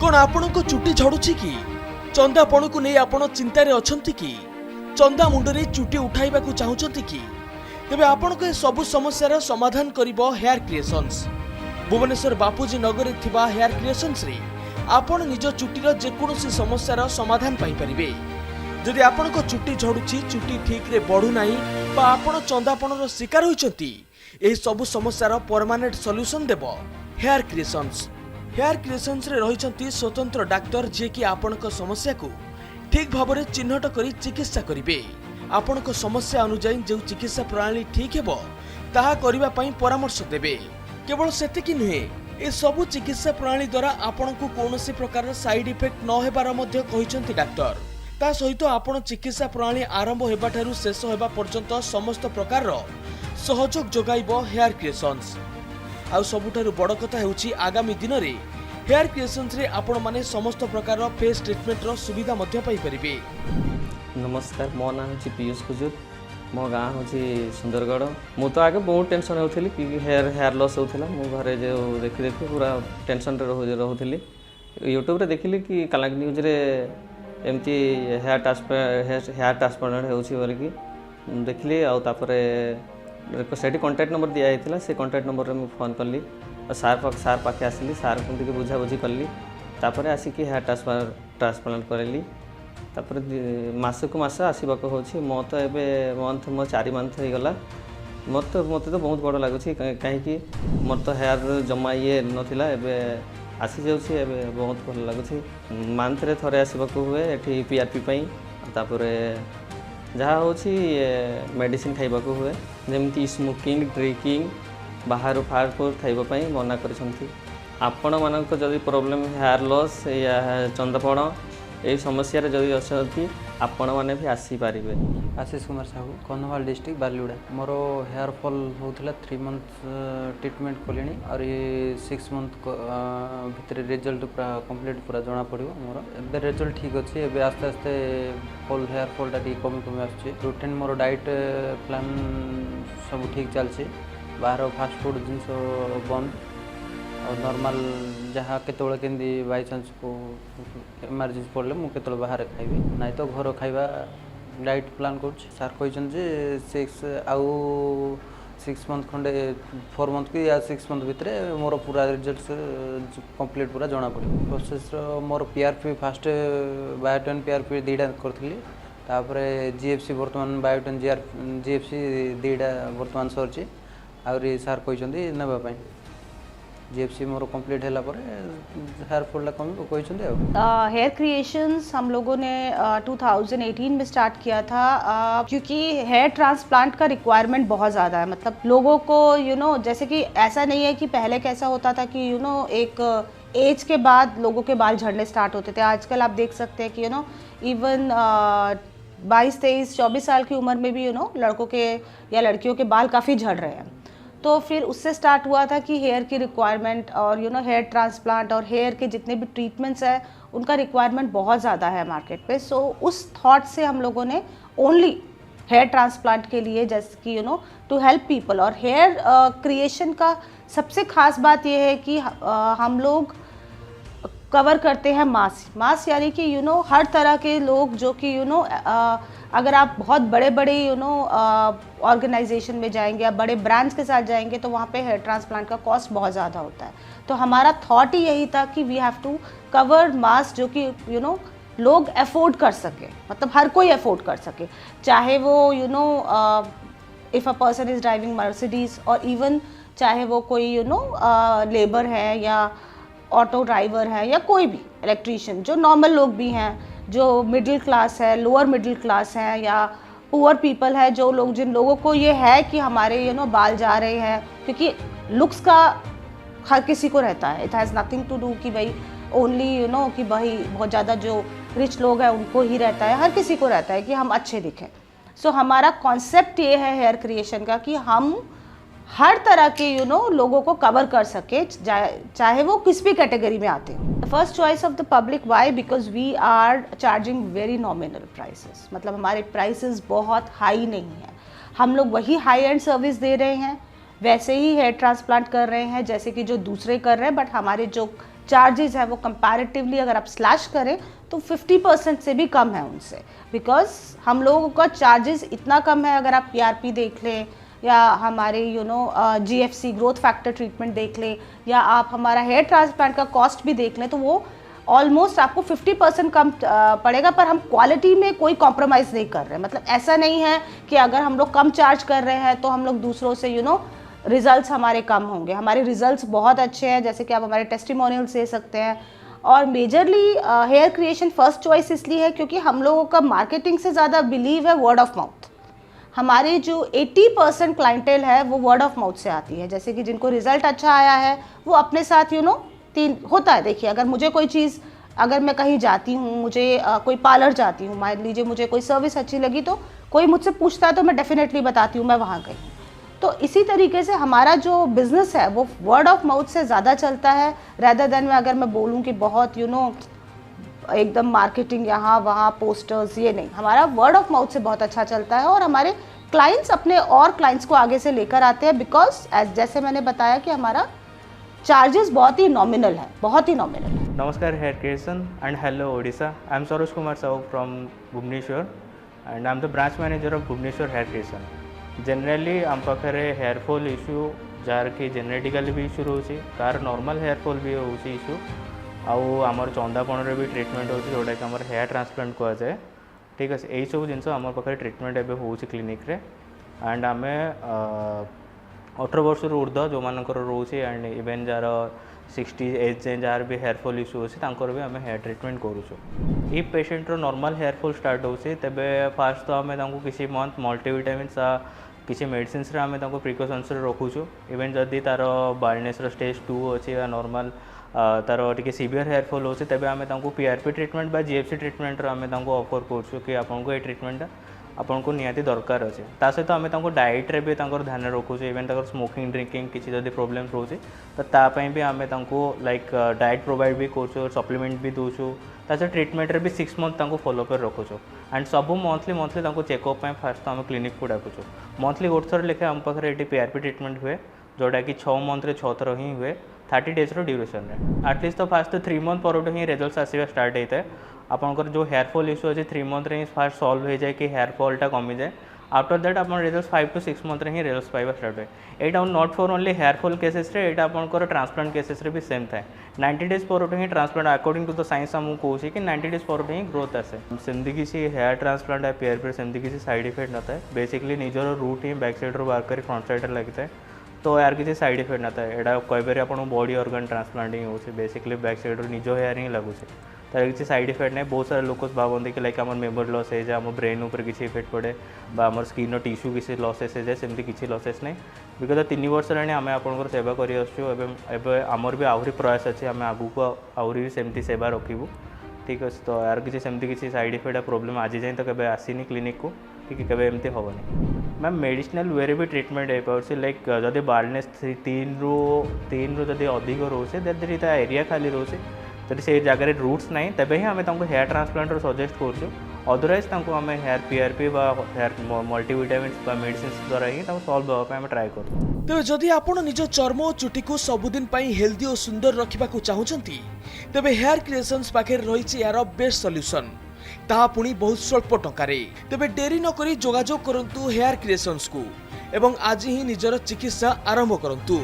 कौन आपण को चुटी झड़ुछि कि चंदापण को नहीं आपण चिंतार अछंती कि चंदा मुंडरे चुटी उठाइबा को चाहुचंती कि तेबे आपण को सब समस्यार समाधान करिबो हेयर क्रिएशंस। भुवनेश्वर बापूजी नगर थिबा हेयर क्रिएशंस रे आपण निज चुटीर जेकोसी समस्यार समाधान पाई परिबे। जदि आपण को चुटी झड़ुछि चुटी ठीक रे बढ़ु नाही बा आपण चंदापणर शिकार होइचंती एही सब समस्यार परमानेंट सॉल्यूशन देबो हेयर क्रिएशंस। हेयर क्रिएशंस रे रहिचंती स्वतंत्र डाक्टर जे कि आपनक समस्या को ठीक भाबरे चिन्हट करी चिकित्सा करिवे। आपनक समस्या अनुसार जो चिकित्सा प्रणाली ठीक हेबो ताहा करिबा पई परामर्श देबे। केवल सेतिकी नुहे ए सब चिकित्सा प्रणाली द्वारा आपनकु कोनोसी प्रकार साइड इफेक्ट न हेबार मध्ये कहिचंती डाक्टर। ता सहित आपण चिकित्सा प्रणाली आरंभ हेबाठारु शेष हेबा पर्यंत समस्त प्रकार सहयोग जोगाइबो हेयर क्रिएशंस। आउ सबुठारु बड़ कथा हेउची आगामी दिन रे हेयर क्रिएशंस रे आपण माने समस्त प्रकार फेस ट्रीटमेंट रो सुविधा मध्य पाई परिबे। नमस्कार, मो नाम होची पीयूष कुजुर, मो गाँ होची सुंदरगढ़। मु तो आगे बहुत टेंशन होउथिली कि हेयर लॉस होउथिला। मु घरे जे देखि पूरा टेंशन रे रहउथिली। यूट्यूब रे देखिली कि कालाक न्यूज रे एमती हेयर ट्रांसप्लांट होउची बोली कि देखिली। आ तापरे सेठी कांटेक्ट नंबर दिया होता से कांटेक्ट नंबर में फोन कली और सार पाखे आसली। सार को बुझा बुझी कली तापर आसिक हेयर ट्रांसप्लांट करेली। तापर मास को मास आसवाक हो मो तो ये मंथ मो 4 मंथ हो गला। मत तो बहुत बड़ लगुच कहीं मोर तो हेयर जमा ये नाला एवं आसी जाऊँगी बहुत भल लगुच। मंथ रे थरे आसवाक हुए ये PRP तापर जहाँ हूँ मेडिसिन खाइबा हुए जमी स्मोकिंग ड्रिंकिंग बाहर फास्ट फूड खाइबापी मना कर। आपण मानक जदि प्रॉब्लम हेयर लॉस या चंदापण यही समस्या जदि अच्छी आपण मैंने भी आसीपारे। आशीष कुमार साहू, कंधमाल डिस्ट्रिक्ट बारलीगुड़ा। मोर हेयर फॉल होता 3 मंथ ट्रीटमेंट कली और ये 6 मंथ भितर रिजल्ट पूरा कंप्लीट पूरा जना पड़ो। मोर ए रिजल्ट ठीक अच्छे। एवं आस्ते आस्ते फॉल हेयर फॉलटा कमी कमी आसुच्छे। रूटीन मोर डाइट प्लान सब ठीक चलছে। बाहर फास्ट फूड जिनस बंद और नॉर्मल जहाँ केतोले केंदी बाय चांस को इमरजेंसी पड़ले मु केतोले बाहर खाइबी नाइ तो घर खाइबा डाइट प्लान कर। सार कहते जे 6 मंथ खंडे 4 मंथ की या 6 मंथ भितर मोर पूरा रिजल्ट कंप्लीट पूरा जना पड़े। Process more PRP fast biotin PRP 2टा करथिली। तापर GFC वर्तमान बायोटेन GFC 2टा वर्तमान सरची आउरी सार कहते नापी GFC मोर कंप्लीट है हेयर फॉल कम कहते। हेयर क्रिएशंस हम लोगों ने 2018 में स्टार्ट किया था क्योंकि हेयर ट्रांसप्लांट का रिक्वायरमेंट बहुत ज़्यादा है। मतलब लोगों को जैसे कि ऐसा नहीं है कि पहले कैसा होता था कि एक एज के बाद लोगों के बाल झड़ने स्टार्ट होते थे। आजकल आप देख सकते हैं कि इवन 22, 23, 24 साल की उम्र में भी लड़कों के या लड़कियों के बाल काफ़ी झड़ रहे हैं। तो फिर उससे स्टार्ट हुआ था कि हेयर की रिक्वायरमेंट और हेयर ट्रांसप्लांट और हेयर के जितने भी ट्रीटमेंट्स हैं उनका रिक्वायरमेंट बहुत ज़्यादा है मार्केट पे। सो उस थॉट से हम लोगों ने ओनली हेयर ट्रांसप्लांट के लिए जैसे कि टू हेल्प पीपल। और हेयर क्रिएशन का सबसे ख़ास बात यह है कि हम लोग कवर करते हैं मास यानी कि हर तरह के लोग जो कि अगर आप बहुत बड़े बड़े ऑर्गेनाइजेशन में जाएंगे या बड़े ब्रांड्स के साथ जाएंगे तो वहाँ पे हेयर ट्रांसप्लांट का कॉस्ट बहुत ज़्यादा होता है। तो हमारा थॉट ही यही था कि वी हैव टू कवर मास जो कि लोग अफोर्ड कर सके। मतलब हर कोई अफोर्ड कर सके, चाहे वो if a person is driving Mercedes और इवन चाहे वो कोई लेबर है या ऑटो ड्राइवर है या कोई भी इलेक्ट्रीशियन, जो नॉर्मल लोग भी हैं, जो मिडिल क्लास है, लोअर मिडिल क्लास है या पुअर पीपल है, जिन लोगों को ये है कि हमारे बाल जा रहे हैं। क्योंकि लुक्स का हर किसी को रहता है। It has nothing to do कि भाई ओनली कि भाई बहुत ज़्यादा जो रिच लोग हैं उनको ही रहता है। हर किसी को रहता है कि हम अच्छे दिखें। सो हमारा कॉन्सेप्ट ये है हेयर क्रिएशन का कि हम हर तरह के लोगों को कवर कर सके, चाहे वो किस भी कैटेगरी में आते हैं। The first choice of the public why because we are charging very nominal prices. मतलब हमारे प्राइसेस बहुत हाई नहीं है। हम लोग वही हाई एंड सर्विस दे रहे हैं, वैसे ही हेयर ट्रांसप्लांट कर रहे हैं जैसे कि जो दूसरे कर रहे हैं, बट हमारे जो चार्जेस है वो कंपैरेटिवली अगर आप स्लैश करें तो 50% से भी कम है उनसे, बिकॉज हम लोगों का चार्जेस इतना कम है। अगर आप PRP देख लें या हमारे GFC ग्रोथ फैक्टर ट्रीटमेंट देख लें या आप हमारा हेयर ट्रांसप्लांट का कॉस्ट भी देख लें तो वो ऑलमोस्ट आपको 50% कम पड़ेगा, पर हम क्वालिटी में कोई कॉम्प्रोमाइज़ नहीं कर रहे हैं। मतलब ऐसा नहीं है कि अगर हम लोग कम चार्ज कर रहे हैं तो हम लोग दूसरों से रिजल्ट्स हमारे कम होंगे। हमारे रिजल्ट्स बहुत अच्छे हैं, जैसे कि आप हमारे टेस्टिमोनियल्स दे सकते हैं। और majorly Hair Creation first choice इसलिए है क्योंकि हम लोगों का मार्केटिंग से ज़्यादा बिलीव है वर्ड ऑफ माउथ। हमारे जो 80% क्लाइंटेल है वो वर्ड ऑफ माउथ से आती है। जैसे कि जिनको रिजल्ट अच्छा आया है वो अपने साथ तीन होता है। देखिए, अगर मुझे कोई चीज़, अगर मैं कहीं जाती हूँ, मुझे कोई पार्लर जाती हूँ, मान लीजिए मुझे कोई सर्विस अच्छी लगी तो कोई मुझसे पूछता है तो मैं डेफिनेटली बताती हूँ मैं वहाँ गई। तो इसी तरीके से हमारा जो बिज़नेस है वो वर्ड ऑफ माउथ से ज़्यादा चलता है, रैदर देन अगर मैं बोलूँ कि बहुत एकदम मार्केटिंग यहाँ वहाँ पोस्टर्स, ये नहीं। हमारा वर्ड ऑफ माउथ से बहुत अच्छा चलता है और हमारे क्लाइंट्स अपने और क्लाइंट्स को आगे से लेकर आते हैं, बिकॉज जैसे मैंने बताया कि हमारा चार्जेस बहुत ही नॉमिनल है, बहुत ही नॉमिनल है। नमस्कार Hair Creation and hello Odisha. I am Saroj Kumar Sahu from Bhubaneswar and I am the branch manager of Bhubaneswar Hair Creation. Generally आम पाखे हेयर फॉल इश्यू जार कि जेनेटिकली भी इश्यू रोचे, कार नॉर्मल हेयर फॉल भी होची इश्यू, आउ आमर चंदापण भी ट्रीटमेंट होची जोटा कि आमर हेयर ट्रांसप्लांट कहा जाए। ठीक है, यही सब जिन आम पाखे ट्रीटमेंट एवं होची क्लिनिक रे एंड आम 18 वर्ष ऊर्ध्व जो मान रोचे एंड इवेन जार 60 एज जाए जार भी हेयर फॉल इश्यू अच्छे तांकर भी आम हेयर ट्रीटमेंट करूँ। इ पेशेंट रो नॉर्मल हेयर फॉल स्टार्ट होचे तेबे फास्ट तो आम किसी मंथ मल्टीविटामिन्स किसी मेडिसिन्स रे आम प्रिकॉशन्स रखुचु। इवेन जदि तार बाल्डनेस स्टेज 2 अच्छे या नॉर्मल तार टिके सीवियर हेयर फॉल होचे तेबे आम PRP ट्रीटमेंट बा GFC ट्रीटमेंट आम ऑफर करछु कि आपको ये ट्रीटमेंट आपन को निहाती दरकार अच्छे। ता सहित आम डाइट रे भी ध्यान रखुचे। इवेन स्मोकिंग ड्रिंकिंग किसी जदि प्रॉब्लम रोचे तो तापाई भी आम लाइक डाइट प्रोवाइड भी करूँ, सप्लीमेंट भी दूसु। तासे ट्रीटमेंट रे भी 6 मंथ फॉलो कर रखुचु एंड सब मंथली चेकअप फास्ट तो आम क्लिनिक को डाकुचु। मंथली गोटे थर लेखे आम पाखे ये PRP ट्रीटमेंट हुए जोटा कि 6 मंथ 6 थर ही हुए 30 डेज ड्यूरेशन रे। एटलिस्ट तो फास्ट 3 मंथ पर ही रिजल्ट आसवा स्टार्ट होता है। आपंकर जो हेयर फॉल इश्यू अच्छे 3 मंथ रे फास्ट सॉल्व हो जाए कि हेयर फॉलटा कमी जाए। आफ्टर दैट आप रिजल्ट 5 to 6 मंथ ही रिजल्ट पाइबा स्टार्ट हुए। यहाँ not for only hair fall cases रे, यहाँ आपंकर ट्रांसप्लांट केसेस रे भी सेम थाए। 90 डेज पर ही transplant according to the science आमको कौन कि 90 डेज पर ही ग्रोथ आसे। सेमती किसी हेयर ट्रांसप्लांट या PRP सेमती किसी साइड इफेक्ट न था। बेसिकली निजर रूट ही बैक साइड बाहर कर फ्रंट साइड लगी था तो यार किसी साइड इफेक्ट न था। यहाँ कई आप बॉडी ऑर्गन ट्रांसप्लांटिंग हो बेसिकली बैक साइड निज हेयर ही लगुच तार किसी साइड इफेक्ट नहीं। बहुत सारे लोग भावती कि लाइक आम मेमोरी लॉस है आम ब्रेन उपर किसी इफेक्ट पड़े आम स्किन टिश्यू किसी लॉसेस है सेमती किसी लॉसेस नहीं। विगत 3 वर्ष हेल्ला आम आपंकर सेवा कर आमर भी आहरी प्रयास अच्छे आम आगू को आहरी भी सेमती सेवा रखू। ठीक अच्छे, तो यार किसी सेमती किसी साइड इफेक्ट प्रोब्लेम आज जाए तो कभी आसीनी क्लिनिक को कि केवे एमती हेनी। मैम मेडिसिनाल वे भी ट्रीटमेंट हो पारे लाइक जदि बाल्डनेस 3 रू जदि अधिक रोचे देन एरिया खाली रोचे जब से जगह रूट्स ना तेज ही आम हेयर ट्रांसप्लांट सजेस्ट करूँ। अदरवाइज आम hair PRP hair multivitamins medicine द्वारा ही सल्व होगा ट्राए करूँ। तेज जदि आपण निज चर्म और चुटी को सबुदिन हेल्दी और सुंदर रखा चाहते तेबे हेयर क्रिएशंस पाखे रही यार बेस्ट सॉल्यूशन, ताहा पुणी बहुत स्वल्प टंकारे। तेबे डेरी न करी जोगाजोग करंतु हेयर क्रिएशंस को एवं आज ही निजर चिकित्सा आरंभ करंतु।